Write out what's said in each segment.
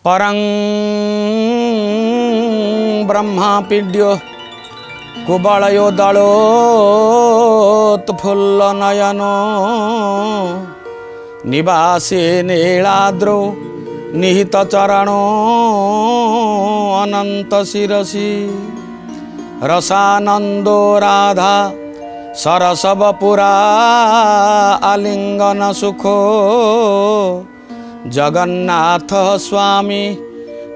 परं ब्रह्मापीड्यो कुबलयो दलोत्फुल्लनयनो निवासे नीलाद्रौ निहितचरणो अनंत शिरसि रसानंदो राधा सरसवपुरा आलिंगन सुखो जगन्नाथ स्वामी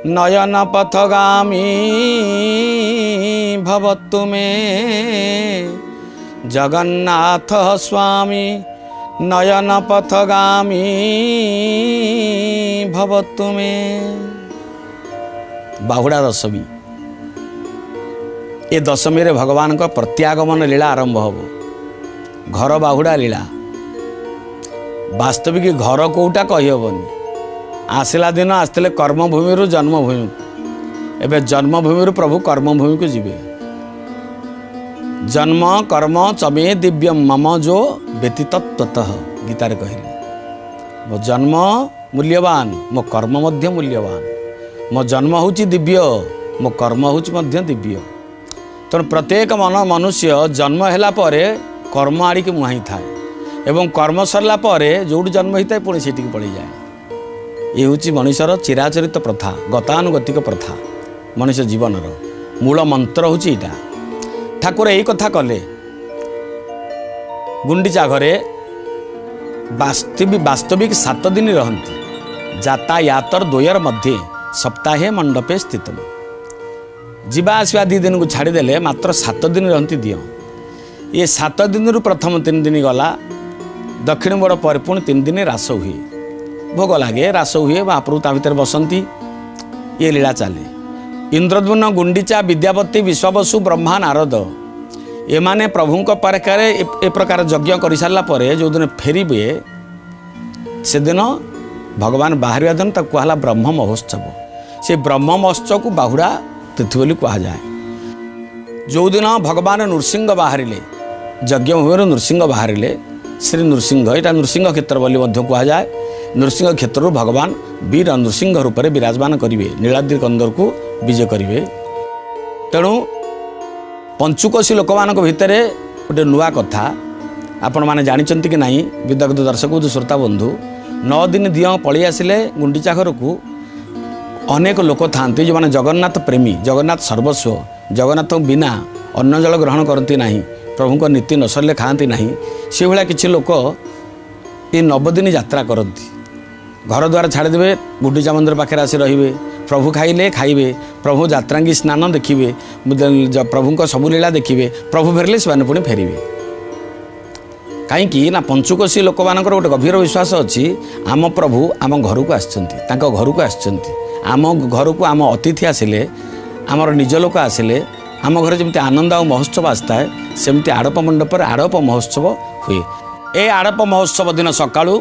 नयन पथगामी भवतु मे जगन्नाथ स्वामी नयन पथगामी भवतु मे। बाहुड़ा दशमी ये दशमी रे भगवान का प्रत्यागमन लीला आरंभ हो। घर बाहुड़ा लीला वास्तविक घर कोटा कहीहबनी। आसला दिन आसते कर्मभूमि रु जन्मभूमि एवं जन्मभूमि प्रभु कर्मभूमि को जीवे। जन्म कर्म चमे दिव्यम मम जो व्यतीतत्वतः गीतारे कहले मो जन्म मूल्यवान मो कर्म मध्य मूल्यवान। मो जन्म होची दिव्य मो कर्म होची मध्य दिव्य। तेणु प्रत्येक मनुष्य जन्म है कर्म आड़ की मुहाई थाए एवं कर्म सरला जोड़ जन्म होता है पुणी सेठी पड़ जाए। ये हूँ मनुष्यर चिराचरित प्रथा गतानुगतिक प्रथा मनुष्य जीवनर मूल मंत्र हूँ यहाँ। ठाकुर यही कथा कले गुंडीचा घरे वास्तविक 7 दिन रहती यातायातर द्वयर मध्य सप्ताहे मंडपे स्थित जीवा आसवा 2 दिन को छाड़देले मात्र 7 दिन रहती दियो। ये 7 दिन रु प्रथम 3 दिन गला दक्षिण बड़ पर पुणी 3 दिन रास हुए भोग लगे रास हुए महाप्रभु ता भीतर बसंती ये लीला चले। इंद्रद्युम्न गुंडीचा विद्यापति विश्ववसु ब्रह्मा नारद एमाने प्रभुंक पारकार ए प्रकार यज्ञ कर सारा जो दिन फेरबे से दिन भगवान बाहर दिन कहला ब्रह्म महोत्सव। से ब्रह्म महोत्सव को बाहुड़ा तिथि बोली कहुए। जो दिन भगवान नृसिंह बाहर यज्ञ भूमि नृसिंह बाहर श्री नृसिंह यहाँ नृसिंह क्षेत्र बोली कहुए। नृसिंह क्षेत्र भगवान वीर नृसिंह रूप में विराजमान करेंगे नीलाद्रि कंदर को विजय करेंगे। तेणु पंचुकोशी लोक मान भितर गोटे नुआ कथा आपण मैंने जानते कि नहीं विदग्ध दर्शक श्रोता बंधु 9 दिन दियो पलि आसिले गुंडीचा घर को अनेक लोक था जो मैंने जगन्नाथ प्रेमी जगन्नाथ सर्वस्व जगन्नाथ बिना अन्न जल ग्रहण करती नहीं प्रभु को नीति न सरले खाती नहीं से भाया किसी लोक ये 9 दिन यात्रा करती घर द्वार छाड़देवे गुंडीचा मंदिर पाखे आसी रे प्रभु खाइले खाइबे प्रभु यात्रांगी स्नान देखिए प्रभु को सबू लीला देखिए प्रभु फेरले से पुणी फेरबे कहीं ना पंचुकोशी लोक मान गोटे गभीर विश्वास अच्छी आम प्रभु आम घर को आम घर को आम अतिथि आसिले आमर निज लोक आसिले आम घर जमी आनंद आ महोत्सव आसता है सेमती आड़प मंडप आड़प महोत्सव हुए। ए आड़प महोत्सव दिन सकाळु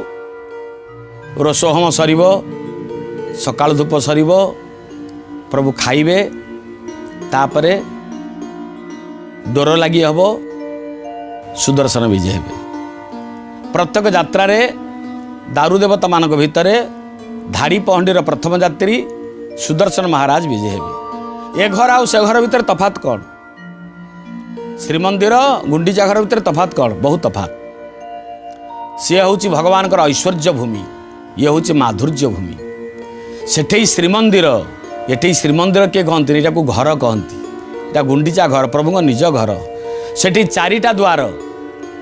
रोषोहोम सर सकाळ धूप सर प्रभु खाइबे तापरे डोर लगी हम सुदर्शन विजय हे। प्रत्येक यात्रा दारुदेवता मान भितर धाड़ी पहंडीर प्रथम यात्री सुदर्शन महाराज विजय हे। ए घर आउ से घर भीतर तफात कौन श्रीमंदिर गुंडीचा घर भीतर तफात कौन बहुत तफात। सी हूँ भगवान ऐश्वर्य भूमि ये हूँ माधुर्य भूमि। सेठे श्रीमंदिर ये श्रीमंदिर किए कहती यहाँ को घर कहती यहाँ गुंडीचा घर प्रभु निज घर। सेठी 4टा द्वार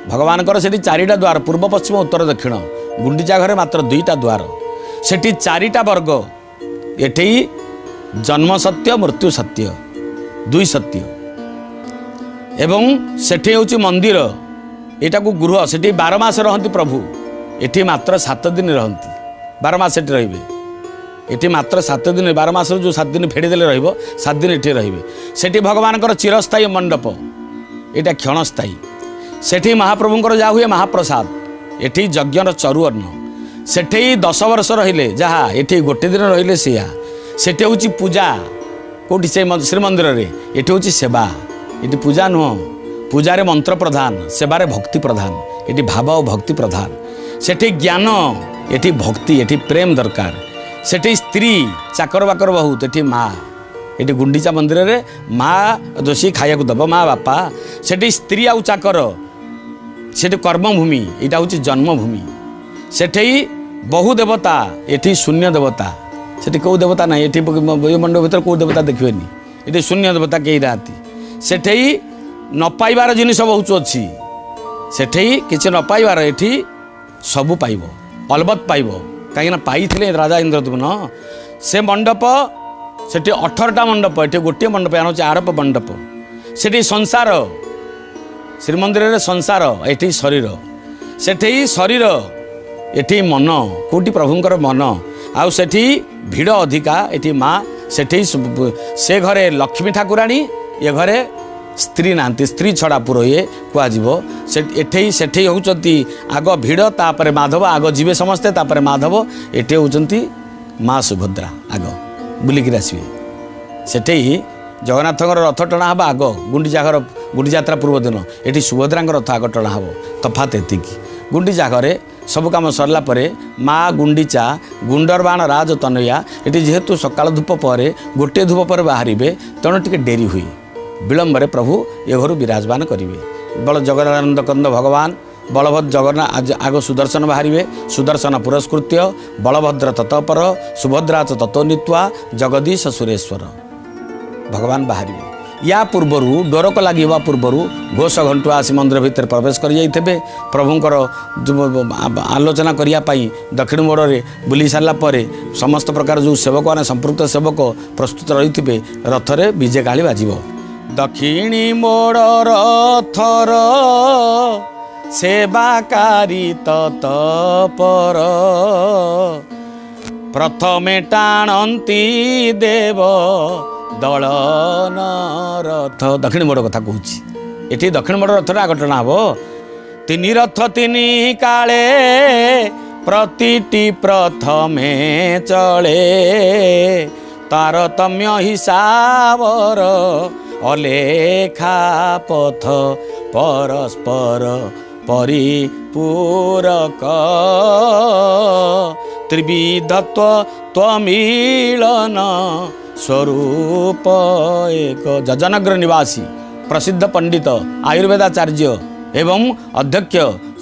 भगवान से 4टा द्वार पूर्व पश्चिम उत्तर दक्षिण गुंडीचा घरे मात्र 2टा द्वार सेठी 4टा वर्ग ये जन्म सत्य मृत्यु सत्य 2 सत्य एवं सेठी हूँ मंदिर यहाँ को गृह से 12 मास रहती प्रभु ये मात्र 7 दिन रहती 12 मास सेठी रे ये मात्र 7 दिन 12 मास जो 7 दिन फेड़देले 7 दिन ये रे भगवान चिरस्थायी मंडप यहाँ क्षणस्थायी सेठी महाप्रभुंर जहाँ हुए महाप्रसाद ये यज्ञर चरु अन्न सेठे 10 वर्ष रहिले जहाँ ये गोटे दिन रहिले सेठी हूँ पूजा कौटी से श्रीमंदिर में ये हूँ सेवा ये पूजा नुह पूजारे मंत्र प्रधान सेवारे भक्ति प्रधान ये भाव और भक्ति प्रधान सेठी ज्ञान ये भक्ति ये प्रेम दरकार सेठी स्त्री चाकर बाकर बहुत एठी माँ ये गुंडीचा मंदिर रे माँ दोषी खाया दब माँ बापा सेठी स्त्री आउ चाकर सेठी कर्मभूमि यहाँ हूँ जन्मभूमि सेठी बहु देवता एठी शून्य देवता सेठी कौ देवता ना ये मंडप भर कौ देवता देखिए ये शून्य देवता कहीं ना सेठी न पाइबार जिनिस बहुत अच्छी सेठी किसी न पाइबार एठी सबू पाइब अलबत पाइब कहीं पाई राजा इंद्रद्युम्न से मंडप सेठी 18टा मंडप ये गोटे मंडप यहाँ हूँ आड़प मंडप सेठी संसार श्रीमंदिर रे संसार एठी शरीर सेठी शरीर एठी मन कोटी प्रभुंकर मन आउ सेठी भिड़ अधिका एठी माँ सेठी से घरे लक्ष्मी ठाकुराणी ये घरे स्त्री नांती स्त्री छड़ा पुरो ये कहुए सेठी होउचंती आग भिड़ तापर माधव आग जीवे समस्ते तापर माधव एटे होउचंती माँ सुभद्रा आग बुलिक आसवे सेठी जगन्नाथर रथ टणा हम आग गुंडीजात्रा पूर्व दिन ये सुभद्रा रथ आग टणा हम तफात एतिकी गुंडीजा घरे सब कम सरला परे माँ गुंडीचा गुंडरबाण राज तनया ये जेहेतु सकाल धूप पर गोटे धूप पर बाहर तेणु टे डेरी हुई विलंब प्रभु ये घर विराजमान करेंगे बल जगदानंद कंद भगवान बलभद्र जगन्नाथ आग सुदर्शन बाहर सुदर्शन पुरस्कृत्य बलभद्र तत्पर सुभद्रा च तत्वनीत्वा जगदीश सुरेश्वर भगवान बाहर या पूर्वर डोरक लगे पूर्वर घोष घंटुआ आसी मंदिर भितर प्रवेश कर जाइए प्रभुंकर आलोचना करने दक्षिण मोड़ में बुली सारापर समस्त प्रकार जो सेवक मैंने संपृक्त सेवक प्रस्तुत रही रथरे विजे गाड़ी बाजिब दक्षिणी मोड़ रथर सेवाकारी तत्पर प्रथमे टाणती देव दलन रथ दक्षिण मोड़ कथा कहूँ ये दक्षिण मोड़ रथ आग टणा हम तीन रथ तीन काले प्रतिटी प्रथमे चले तारतम्य हिसाबर अलेखा पथ परस्पर परिपूरक त्रिविधत्व त्वमिलन स्वरूप एक जजनगर निवासी प्रसिद्ध पंडित आयुर्वेदाचार्य एवं अध्यक्ष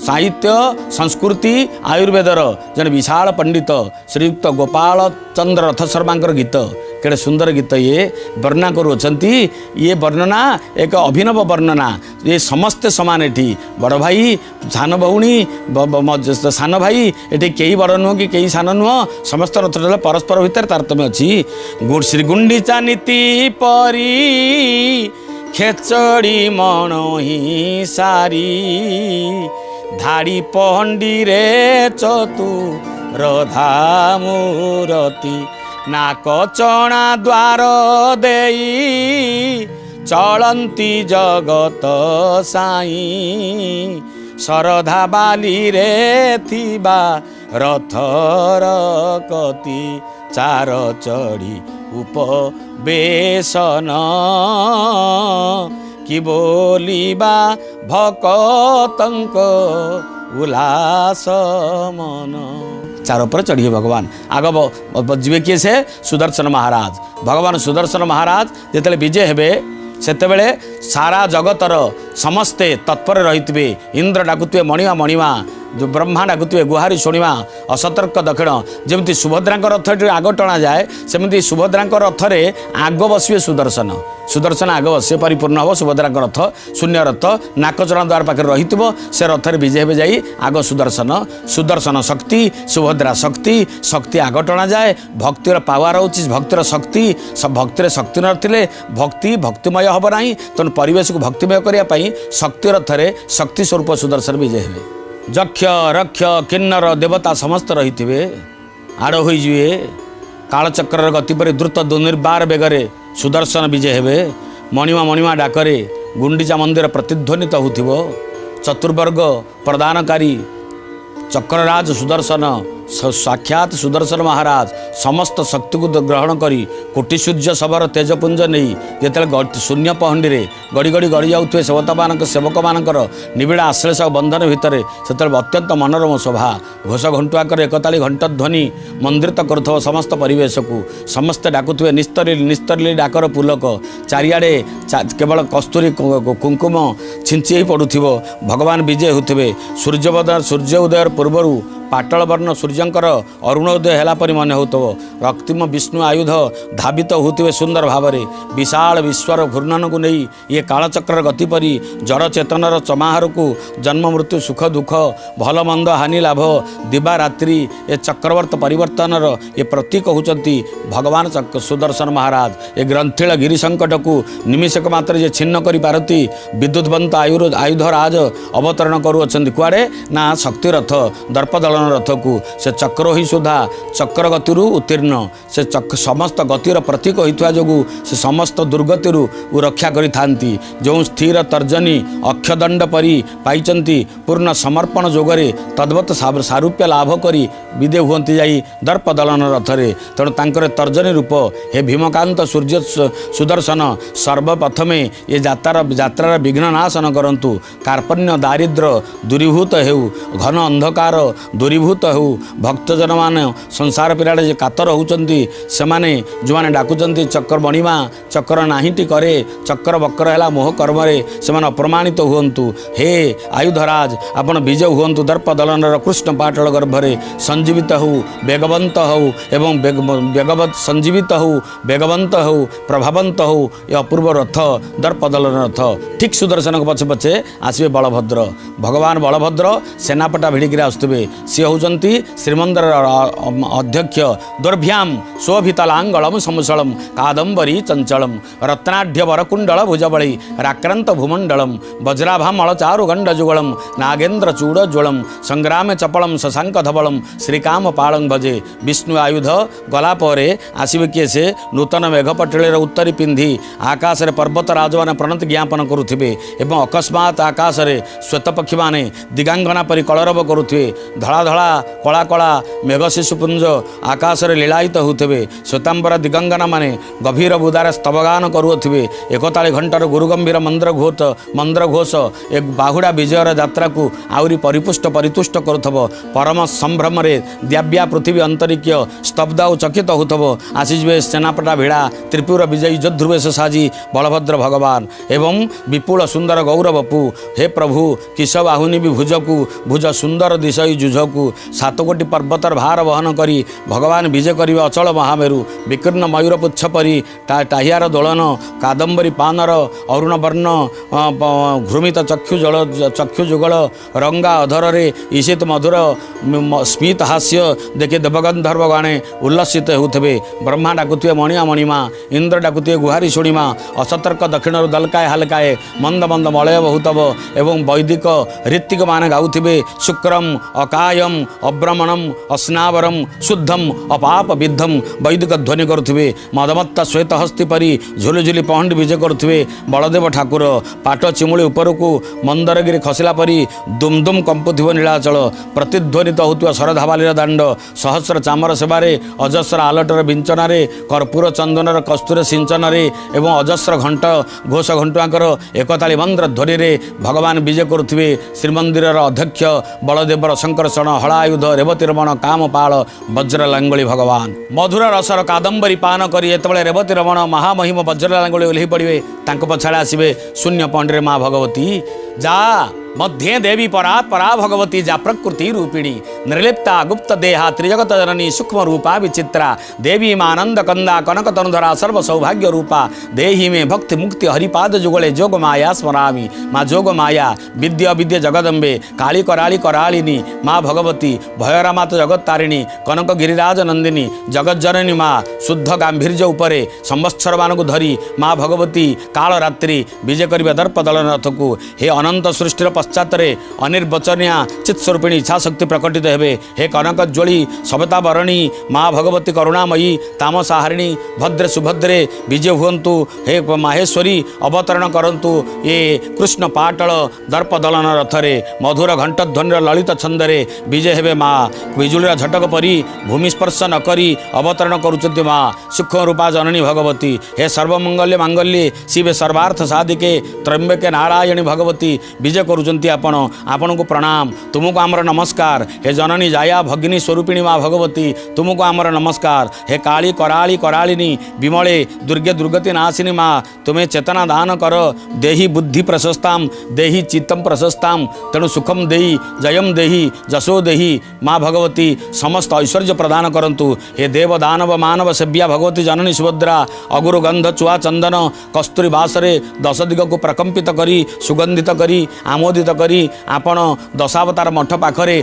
साहित्य संस्कृति आयुर्वेदर जन विशाल पंडित श्रीयुक्त गोपाल चंद्र रथ शर्मा गीत केड़े सुंदर गीत ये वर्णना करुँच ये वर्णना एक अभिनव वर्णना ये समस्ते समान एठी बड़ भाई सान भौणी सान भाई ये कई बड़ नुह कि कई सान नुह समस्त रथ परस्पर भितर तारतम्य अच्छी श्री गुंडीचा नीति परी खेचड़ी मणोही सारी धाड़ी पहंडी रे चतुर धामूरती नाक चणा द्वार देई चलंती जगत साई शरधा बाली रे थिबा रथर कति चार चढ़ी उपवेशन कि बोलिबा भकतंक उल्लास मन चार पर चढ़िए भगवान आग बजिबे किए से सुदर्शन महाराज भगवान सुदर्शन महाराज जिते विजय हेबे सेतेबेले सारा जगतर समस्ते तत्पर रही इंद्र डाकुवे मणिमा मणिमा जो ब्रह्मा डाकुवे गुहारी शुणा असतर्क दक्षिण जमी सुभद्रा रथ आग टणा जाए सेमती सुभद्रा रथरे आग बसवे सुदर्शन सुदर्शन आग बसे परिपूर्ण हम सुभद्रा रथ शून्य रथ नाकचणा द्वार पाखे रही से रथरे विजय हे जाई आग सुदर्शन सुदर्शन शक्ति सुभद्रा शक्ति शक्ति आग टणा जाए भक्तिर पावर हो भक्तिर शक्ति सब भक्तिर शक्ति नथिले भक्ति भक्तिमय हम ना तेणु परिवेश को भक्तिमय करने शक्ति रथरे शक्ति स्वरूप सुदर्शन विजय हे यक्ष रक्ष किन्नर देवता समस्त रही आड़ हो कालचक्र गति पर द्रुत दुर्निर्बार बेगरे सुदर्शन विजय हेबे मणिमा मणिमा डाकरे गुंडीचा मंदिर प्रतिध्वनित होथिबो चतुर्वर्ग प्रदानकारी चक्रराज सुदर्शन साक्षात सुदर्शन महाराज समस्त शक्ति को ग्रहण करी कोटि सूर्य सबर तेजपुंज नहीं जिते शून्य पहंडी में गड़ी गड़ी गड़ी जाऊे सेवक मानकर निबिड़ा आश्लेष बंधन भितर से अत्यंत मनोरम शोभा घोष घंटुआकर एकताली घंट ध्वनि मंदिरित करुव समस्त परिवेश को समस्ते डाकुवे निस्तरली डाकर पुलक चारिआडे केवल कस्तूरी कुंकुम छिंची पड़ू भगवान विजय होते सूर्य उदय पूर्वर पाटल वर्ण सूर्यंकर अरुणोदय हेलापर मन हो रक्तिम विष्णु आयुध धावित होते सुंदर भाव में विशाल विश्वर घूर्णन को नहीं ये कालचक्र गति परी जड़ चेतनर चमाहार को जन्म मृत्यु सुख दुख भल मंद हानि लाभ दिवा रात्रि ये चक्रवर्त परिवर्तनर ये प्रतीक होती भगवान सुदर्शन महाराज ये ग्रंथिल गिरी संकट को निमिषक मात्र जे छिन्न कर पारती विद्युतवंत आयुध राज अवतरण करुअछन्ति कुआडे ना शक्ति रथ दर्पदलन रथ को से चक्र ही सुधा चक्र गति उत्तीर्ण से समस्त गतिर प्रतीक होता जो से समस्त दुर्गति रक्षा करि थांती जो स्थिर तर्जनी अक्षदंड परी पाइचंती पूर्ण समर्पण जोगरे तद्वत सारूप्य लाभ करी विदे हुंती जाई दर्पदलन रथरे तेणु तांकर तर्जनी रूप हे भीमकांत सूर्य सुदर्शन सर्वप्रथमे ये यात्रार विघ्न नाशन करंतु कार्पण्य दारिद्र दूरीभूत हेउ घन अंधकार दूरीभूत हो भक्तजन मान संसार पिराड़े जे कातर होउचंती सेमाने जो माने डाकुचंती चक्र बणिमा चक्र नाहीटी करे चक्र बक्र हैला मोह कर्मरे सेमान अप्रमाणित हुअन्तु हे आयुधराज आपण विजय हुअन्तु दर्पदलनर कृष्ण पाटल गर्भरे संजीवित हो वेगवंत हो एवं वेगवत संजीवित हो वेगवंत हो प्रभावंत हो ये अपूर्व रथ दर्पदलन रथ ठीक सुदर्शन को पछे पछे आसबे बलभद्र भगवान बलभद्र सेनापटा भिड़िकी आसुवे सी होचंती श्रीमंदिर अध्यक्ष दुर्भ्याम शोभितलांगलम समुसलम कादंबरी चंचलम रत्नाढ्य वरकुंडल भुजबली राक्रांत भूमंडलम वज्राभामल चारुगंड जुगलम नागेन्द्र चूड़ज्वलम संग्राम चपलम शशांक धवलम श्रीकाम पालं भजे विष्णु आयुध गला परे आसवे किए से नूतन मेघपटलीर उत्तरी पिंधि आकाश रे पर्वत राजमान प्रणति ज्ञापन करुथिबे एवं अकस्मात आकाश रे श्वेतपक्षी माने दिगांगना परि कलरव करुथिबे धड़ा धड़ा कला कला मेघ शिशुपुंज आकाश रे लीलायित होते श्वेतांबर दिगंगना माने गभीर बुदार स्तवगान करुथिबे एकताली घंटार गुरुगंभीर मंद्र घोष एक बाहुड़ा विजयर यात्रा को आउरी परिपुष्ट परितुष्ट करुथब परम संभ्रम रे द्याव्या पृथ्वी अंतरिक्ष स्तब्ध और चकित होथब आसीजे सेनापटा भिड़ा त्रिपुर विजयी जोध्रुवेश साजी बलभद्र भगवान एवं विपुल सुंदर गौरवपु हे प्रभु किश बाहुनी भी भुजकु भुज सुंदर दिशई जुझकु सात कोटी पर्वतर भार वहन करी भगवान विजय करिवे अचल महामेरु विकीर्ण मयूर पुच्छ परी टाहियार दोलन कादंबरी पानर अरुण वर्ण घृमित चक्षु जुगल रंगा अधर रे ईशित मधुर स्मित हास्य देखे देवगंधर्व गाणे उल्लसित होते ब्रह्मा डाकुथिबे मणिया मणिमा इंद्र डाकुथिबे गुहारी शुणिमा असतर्क दक्षिण दलकाए हलकाए मंद मंद मलय बहुतब एवं वैदिक ऋत्विक मान गाउथिबे शुक्रम अकायम अब्रमणम अस्नावरम शुद्धम अपाप विद्धम वैदिक ध्वनि करुथिबे मदमत्ता श्वेत हस्ती परी झुलझुली पहंडी विजय करुथिबे बलदेव ठाकुर पाट चिमुड़ी उपरकू मंदरगिरी खसिला परी दुमदुम कंपुथिबो नीलाचल प्रतिध्वनित होतुवा शरधाबालीर दांड सहस्र चामर सेवारे अजस्र आलटर विंचनारे कर्पूर चंदनर कस्तूर सिंचनरे एवं अजस्र घंट घोष घंटुआंकर एकताली मंद्र ध्वनि रे भगवान विजय करुथिबे श्रीमंदिर अध्यक्ष बलदेवर शंकरषण हलायुध रेवती रमण कामपाल वज्रलांगुली भगवान मधुर रसर कादंबरी पान करी एतबेले रेवती रमण महामहिम वज्रलांगुली ओल्ही पड़े तांको पछाड़े आसबे शून्य पंडरे माँ भगवती जा मध्य देवी परा परा भगवती जा प्रकृति रूपिणी निर्लिप्ता गुप्त देहा त्रिजगत जननी सूक्ष्म रूपा विचित्रा देवी मानंद कंदा कनक तनुधरा सर्व सौभाग्य रूपा देहि में भक्ति मुक्ति हरिपाद जुगले जोग माया स्मरामि माँ जोग माया विद्या विद्य जगदम्बे काली कराली करालिनी माँ भगवती भयरामात जगत तारिणी कनक गिरिराज नंदिनी जगत जननी माँ शुद्ध गांभीर्य उपरे संवत्सर मान को धरी माँ भगवती काल रात्रि विजय करिबे दर्पदलन रथ को हे अनंत सृष्टिर पश्चात अनिर्वचनिया चित्स्वरूपिणी इच्छाशक्ति प्रकटित हेबे। हे कनकज्वली सभ्यता बरणी माँ भगवती करुणामयी तामसाहारिणी भद्रे सुभद्रे विजय हुअन्तु। हे माहेश्वरी अवतरण करंतु। ये कृष्ण पाटल दर्पदलन रथरे मधुर घंटध्वनिर ललित छंदरे विजय हेबे। माँ बिजुलीर झटक परी भूमि स्पर्श न करी अवतरण करुचंती माँ सूक्ष्म रूपा जननी भगवती। हे सर्वमंगल्य मांगल्ये शिवे सर्वार्थ साधिके त्र्यंबके नारायणी भगवती विजय करुचंती। आपण को प्रणाम, तुमको आमर नमस्कार। हे जननी जाया भगिनी स्वरूपिणी माँ भगवती तुमको आमर नमस्कार। हे काली कराली करालिनी विमले दुर्गे दुर्गति नाशिनी माँ तुम्हें चेतना दान कर। देहि बुद्धि प्रशस्ताम देहि चित्तम प्रशस्ताम तेणु सुखम देहि जयम देहि जशो देहि माँ भगवती समस्त ऐश्वर्य प्रदान करंतु। हे देव दानव मानव सेव्या भगवती जननी सुभद्रा अगुरु गंध चुआ चंदन कस्तूरी बासरे दश दिग को प्रकंपित करी सुगंधित करी आमोदित करी आपण दशावतार मठ पाखरे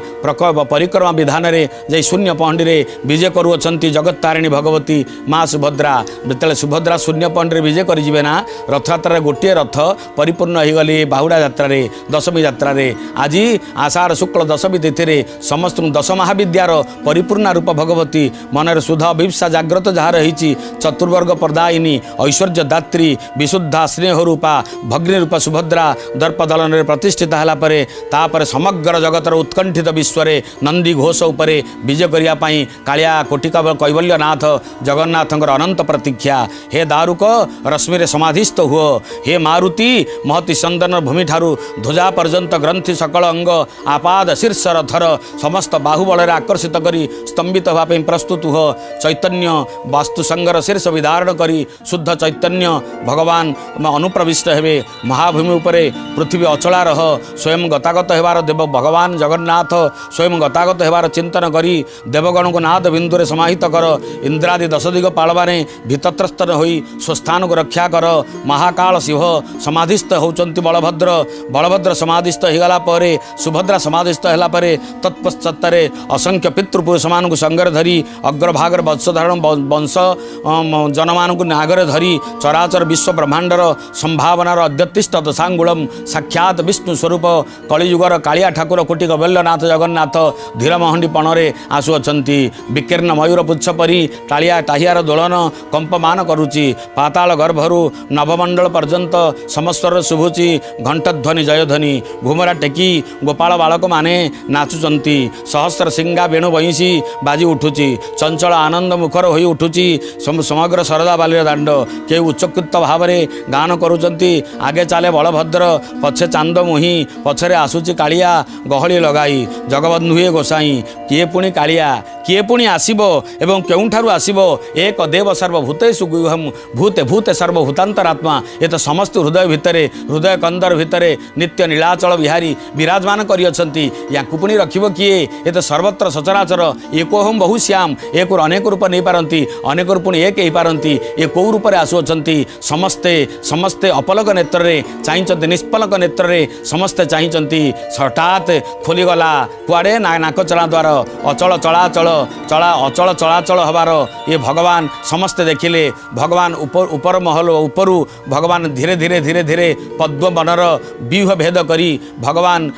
परिक्रमा विधान रे जय शून्य पहंडी रे विजय करुअछंती जगत्तारिणी भगवती माँ सुभद्रा। जेतेले सुभद्रा शून्य पहंडी रे विजय करि जिवे ना रथयात्रा गोटे रथ परिपूर्ण हो गली बाहुड़ा यात्रा रे दशमी यात्रा रे। आज आषाढ़ शुक्ल दशमी तिथि रे समस्त दश महाविद्यार परिपूर्ण रूप भगवती मनर सुधा अभिप्सा जाग्रत जहाँ रही चतुर्वर्ग प्रदायिनी ऐश्वर्य दात्री विशुद्धा स्नेह रूपा भग्नि रूपा सुभद्रा दर्पदलन रे प्रतिष्ठित होला परे तापर समग्र जगतर उत्कंठित विश्व नंदी घोष उपरे विजय करिया पई कालिया कोटिका कैवल्यनाथ जगन्नाथंकर अनंत प्रतीक्षा। हे दारुक रश्मि रे समाधिस्थ हुओ। हे मारुति महति चंदन भूमि ठारू ध्वजा पर्यंत ग्रंथि सकल अंग आपाद शीर्ष रथर समस्त बाहुबल आकर्षित करी स्तंभित होगा प्रस्तुत हो। चैतन्य वास्तु संगर शीर्ष विधारण करी शुद्ध चैतन्य भगवान अनुप्रविष्ट हेबे। महाभूमि उपरे पृथ्वी अचला रह स्वयं गतागत हेबार देव भगवान जगन्नाथ स्वयं गतागत हेबार चिंतन करी देवगण को नाद बिंदुरे समाहित कर। इंद्रादि दशदिग पालवाने भीतत्रस्तन होई स्वस्थान को रक्षा कर। महाकाल शिव समाधिस्थ होचंती बलभद्र बलभद्र समाधिस्थ होगला परे सुभद्रा समाधिस्थ होला परे तत्पश्चात्तरे असंख्य पितृपुरुष मान को संगर धरी अग्रभागर वंशधारण वंश जनमान को नागर धरी चराचर विश्व ब्रह्मांडर संभावनार अद्यतिष्ठ दशांगुलम साक्षात विष्णु स्वरूप कलिजुगर कालिया ठाकुर कोटि गबल्यनाथ जगन्नाथ धीरमहंडी पणरे आसुअछंती। विकीर्ण मयूर पुच्छ परी टालिया टाहियार दोलन कंपमान करुची पाताल गर्भरु नवमंडल पर्यंत समस्वर शुभुची घंटध्वनि जयध्वनि घुमरा टेकी गोपाल बालक माने नाचुचंती सहस्र सिंगा वेणु बंशी बाजी उठुची चंचल आनंद मुखर होई उठुची समग्र शरदा बालिर दांड के उच्चकृत भाव में गान करुचंती। आगे चाले बलभद्र पछे चांद मुही पछरे आसुची कालिया गहली लगाई जगबंधु हे गोसाई किए पुणी कालिया किए पुणी आसीबो एवं केउठारु आसीबो एक देव सर्वभूतेषु गुहम भूते भूते सर्वभूतांतरात्मा। ये तो समस्त हृदय भितरे हृदय कंदर भितरे नित्य नीलाचल विहारी विराजमान करियछंती। याकु पुणी रखिबो किए? ये तो सर्वत्र सचराचर एकोहम बहुश्याम एक अनेक रूप नहीं पारती अनेक रूप एक ही पारती ये कौ रूप आसुअछंती समस्ते समस्ते अपलक नेत्र में चाहिंचंती निष्पलक नेत्र में समस्ते चाहिंचंती। हठात खोलीगला कुआड़े नाक चला द्वार अचल चलाचल चला अचल चलाचल हबार ये भगवान समस्ते देखिले। भगवान ऊपर महल उपरू भगवान धीरे धीरे धीरे धीरे पद्म बनर व्यूह भेद करी भगवान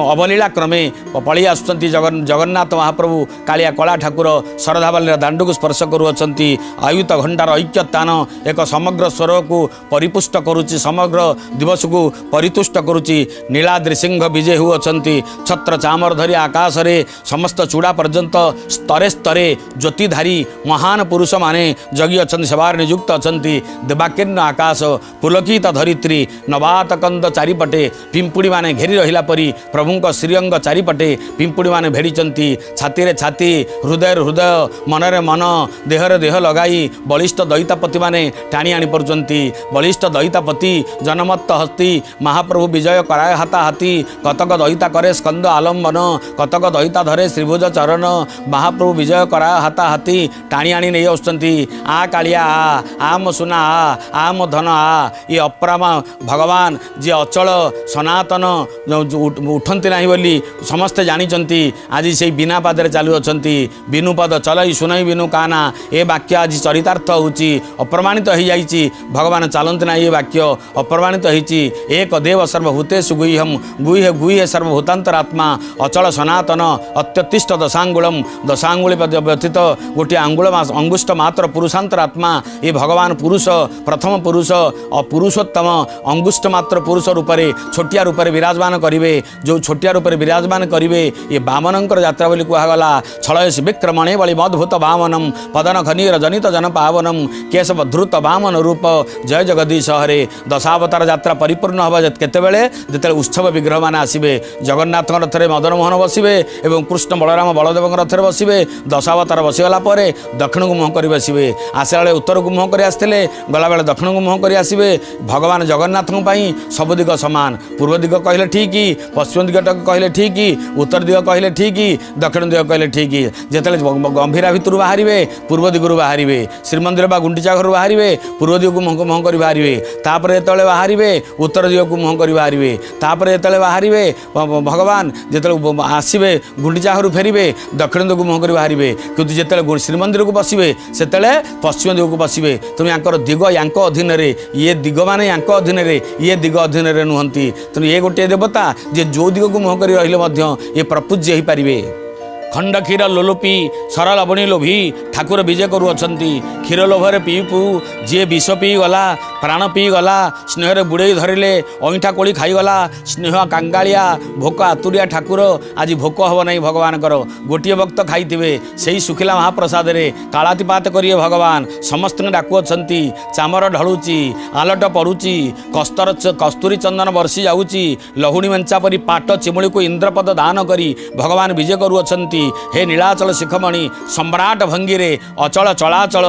अवलीला क्रमे पड़ी आसुचंती। जगन्नाथ महाप्रभु कालिया कला ठाकुर शरधाबाली दांडू को स्पर्श करुअछंती। आयुत घंटार ऐक्यतान एक समग्र स्वर को परिपुष्ट करुच्ची समग्र दिवस को परितुष्ट करुच्ची। नीलाद्रि सिंह विजय हुअछंती छत्र चामर धरी आकाश रे समस्त चूड़ा पर्यंत स्तरे स्तरे ज्योतिधारी महान पुरुष माने जगी अछंती सेवार नियुक्त अछंती। देवाकीर्ण आकाश पुलकित धरित्री नवात कंद चारिपटे पिंपुड़ी माने घेरी रहिला परी प्रभुंक श्रीअंग चारिपटे पिंपुड़ी माने भेड़िचंती। छाती रे छाती हृदय हृदय मनरे मन देहरे देह लगाई बलिष्ठ दैतापति माने टाणी आनी परुचंती। बलिष्ठ दैतापति जनमत्त हस्ती महाप्रभु विजय कराय हाथा हाथी कतक दैता करे स्कंद आलम्बन कतक दैता धरे श्रीभुज चरण महाप्रभु विजय कराय हाथा हाथी टाणी आनी नहीं आसुचंती। आ कालिया आ मो सुना आ मो धन आ ये अपरामा भगवान जी अचल सनातन उठंती नहीं बोली समस्ते जानिचंती। आज से बिना पादरे चालू अछंती बिनु पद चलई सुनई बिनु काना ए वाक्य आज चरितार्थ होची अप्रमाणित हो जाइए। भगवान चलती ना ये वाक्य अप्रमाणित होती। एक देव सर्वभूतेषु गुह्यम गुह्य गुह्य सर्वभूतांतरात्मा अचल सनातन अत्यतिष्ठ दशांगुलम दशांगुली व्यतीत गोटे अंगुष्ठ मात्र पुरुषांतरात्मा ये भगवान पुरुष प्रथम पुरुष पुरुषोत्तम अंगुष्ठ मात्र पुरुष रूप से छोटिया रूप से विराजमान करेंगे जो छोटिया रूप से विराजमान करेंगे ये वामनंकर यात्रा बोली कहगला छलयसी विक्रमणे बलि मद्भुत वामनम पदन खनीर जनित जन पावनम केशव धृत वामन रूप जय जगदीश हरे दशावतार यात्रा परिपूर्ण हम केतबेले जिते उत्सव विग्रह मान आसवे जगन्नाथ रथ में मदन मोहन बसवे और कृष्ण बलराम बलदेव रथ में बसवे दशावतार बसीगला दक्षिण को मुह कर बसवे आसला बेले उत्तर को मुह कर आसते गला बेले दक्षिण को मुह कर आसवे भगवान जगन्नाथ सब दिग सामान पूर्व दिग कहले ठीक पश्चिम दिग कहले ठीक उत्तर दिग कहले ठीक दक्षिण दिग कहले ठीक जिते गंभीरा भितर बाहर पूर्व दिगु बाहर श्रीमंदिर बा गुंडीचा घर बाहर पूर्व दिग को मुह कर बाहर जो बाहर उत्तर दिग को मुह कर बाहर जो बाहर भगवान जो आसवे गुंडीचा घर फेरवे दक्षिण दिग को मुह कर बाहर कि जो श्रीमंदिर को बसवे से पश्चिम दिग को बसवे तेणु यांकर दिग यांक अधीन ये दिग माने यांक अधीन ये दिग अधीन नुहति तेणु ये गोटे देवता जे जो दिग को मुह कर रही प्रपूज्य हो पारे खंड क्षीर लोलुपी सरल लवणी लोभी ठाकुर विजय करुअछंती क्षीर लोभरे पीपू जी विष पी गला प्राण पी गला स्नेह बुड़े धरिले अईठा कोड़ी खाईगला स्नेह कांगालिया भोक आतुरिया ठाकुर आज भोक हम नहीं भगवान गोटे भक्त खाइथिबे सेही सुखिला महाप्रसाद रे कालातिपात करिए भगवान समस्त डाकुअछंती चामर ढलुची आलट पड़ुची कस्तूरी चंदन बर्षि जाऊँगी लहुणी मेंचा परी पाट चिमुड़ी को इंद्रपद दान करी भगवान विजय करुअछंती हे नीलाचल शिखमणि सम्राट भंगी रे अचल चलाचल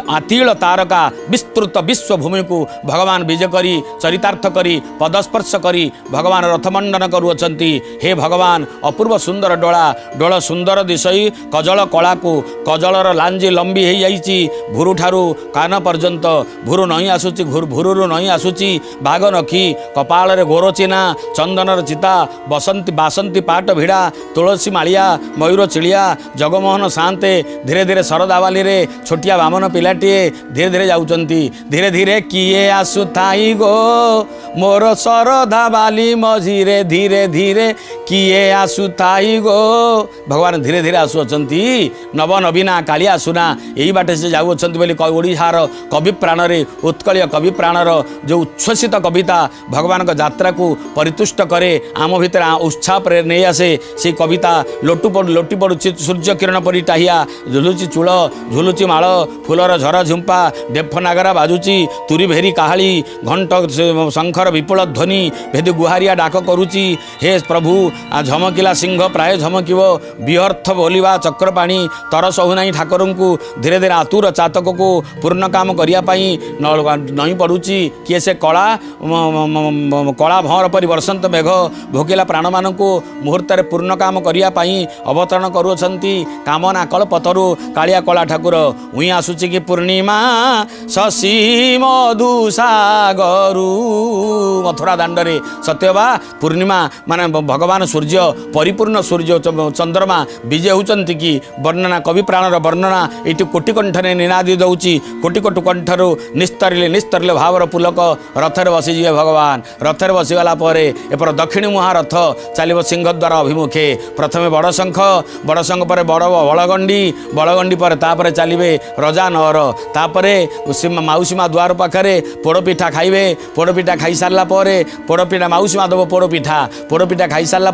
आतिल तारका विस्तृत विश्वभूमि को भगवान विजय करी चरितार्थ करी पदस्पर्श करी भगवान रथमंडन करुअछंती हे भगवान अपूर्व सुंदर डोला डोल सुंदर दिशई कजल कला को कजलर लांजी लंबी हो जाइछि भुरु ठारू कान पर्यंत भुरु नई आसुची भुरु नई आसुची बाघ नखी कपाल रे गोर चिना चंदनर चिता बसंती बासंती पाट भिड़ा तुलसी मालिया मयूर चिड़िया जगमोहन शांते धीरे धीरे शरदावाली रे छोटिया बामन पिलाटीए धीरे धीरे जाउचंती धीरे धीरे किए आसुथाई गो मोर शरदा बाली मझीरे धीरे धीरे किए आसुथाई गो भगवान धीरे धीरे आसुअछंती नव नवीना कालिया सुना यही बाटे से जाउछंती बोली ओडिशार कवि प्राण रे उत्कलीय कवि प्राणर जो उच्छ्वसित कविता भगवान का यात्रा को परितुष्ट करे आम भितर उत्साह प्रेर नहीं आसे से कविता लोटी पड़ुची सूर्य किरण परी टाहिया झुलुची चूल झुलुची माल फुलर झर झुंपा डेफ नागरा बाजुची तुरी भेरी काहाली घंट शंखर विपुल ध्वनि भेदी गुहारिया डाक करुची हे प्रभु आ झमकिला सिंह प्राय झमकिब विअर्थ बोलिबा चक्रपाणी तरस होना ठाकुर को धीरे धीरे आतुर चातक को पूर्ण काम करने नई पड़ुची किए से कला कला भंवर परी वर्षंत मेघ भोकिला प्राण मान मुहूर्त पूर्ण काम करने अवतरण करुछंती कामना कल्पतरु कालिया कला ठाकुर हुई आसुची कि पूर्णिमा शशि मधु सागरु मथुरा दांडरे सत्यबा पूर्णिमा माने भगवान सूर्य परिपूर्ण सूर्य चंद्रमा विजय होचंती कि वर्णना कवि प्राणर वर्णना ये कोटि कंठरे निनादी दौची कोटि कोटि कंठरु निस्तरिले भावर पुलक रथरे बसीजे भगवान रथरे बसीगला एपर दक्षिणी महारथ चलो सिंहद्वार अभिमुखे प्रथमे बड़ शंख पर बड़ बड़गंडी पर तापर चलिए रजा नहर तापर माउसीमा द्वार पाखे पोड़पिठा खाइबे पोड़पिठा खाई सारा पोड़पिठा माउसीमा दब पोड़पिठा खाई सारा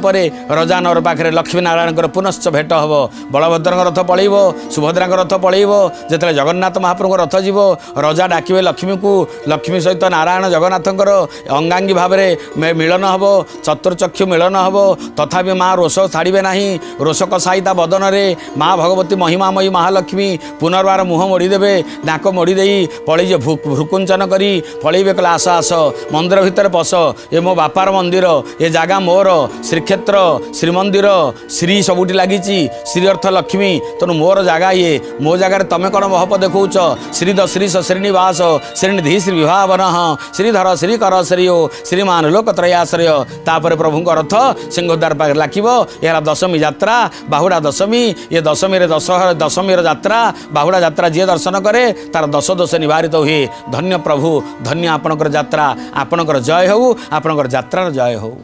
रजा नहर पाखे लक्ष्मी नारायण पुनश्च भेट हम बलभद्र रथ पलैब सुभद्रा रथ पलैब जिते जगन्नाथ महाप्रभु रथ जीव रजा डाकिबे लक्ष्मी को लक्ष्मी सहित नारायण जगन्नाथंकर अंगांगी भाव में मिलन हम चतुर्चक्षु मिलन हम तथापि माँ रोष छाड़े ना रोष कसाईता बदन रे माँ भगवती महिमामयी महालक्ष्मी पुनर्बार मुह मोड़ीदेवे नाक मोड़ीदे पलैजे भ्रुकुंचन करी पलैबे कहले आस आस मंदिर भितर पश ये मो बापार मंदिर ये जगह मोर श्रीक्षेत्र श्रीमंदिर श्री सबुटी लगी श्री अर्थ लक्ष्मी तेणु मोर जगह ये मो जगार तमें कौन महप देखौच श्रीद श्रीश श्रीनिवास श्रीनिधि श्री विभावन श्रीधर श्रीकर श्रीओ श्रीमान लोकत्रयाश्रय तापर प्रभु रथ सिंहद्वार पाखे लाखिब यार दशमी यात्रा बाहुड़ा दशमी ये दशमी दशमी यात्रा बाहुड़ा यात्रा जी दर्शन करे तार दश दोष निवारित हुए धन्य प्रभु धन्य आपणकर यात्रा आपण ଆପଣଙ୍କର ଜୟ ହେଉ, ଆପଣଙ୍କର ଯାତ୍ରାର ଜୟ ହେଉ।